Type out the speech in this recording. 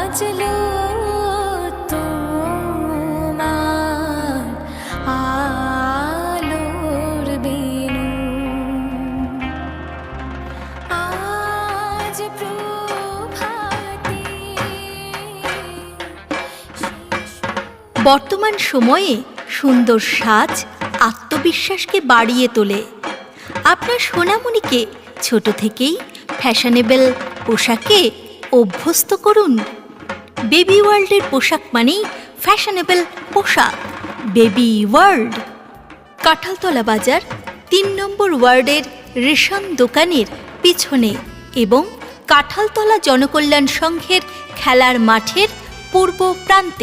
বাজলো তোমার আলোর বেণু, আজ প্রভাতে। বর্তমান সময়ে সুন্দর সাজ আত্মবিশ্বাসকে বাড়িয়ে তোলে। আপনার সোনামণিকে ছোট থেকেই ফ্যাশনেবল পোশাকে অভ্যস্ত করুন। বেবি ওয়ার্ল্ডের পোশাক মানেই ফ্যাশনেবল পোশাক। বেবি ওয়ার্ল্ড, কাঁঠালতলা বাজার ৩ নম্বর ওয়ার্ডের রেশন দোকানের পিছনে এবং কাঁঠালতলা জনকল্যাণ সংঘের খেলার মাঠের পূর্ব প্রান্তে।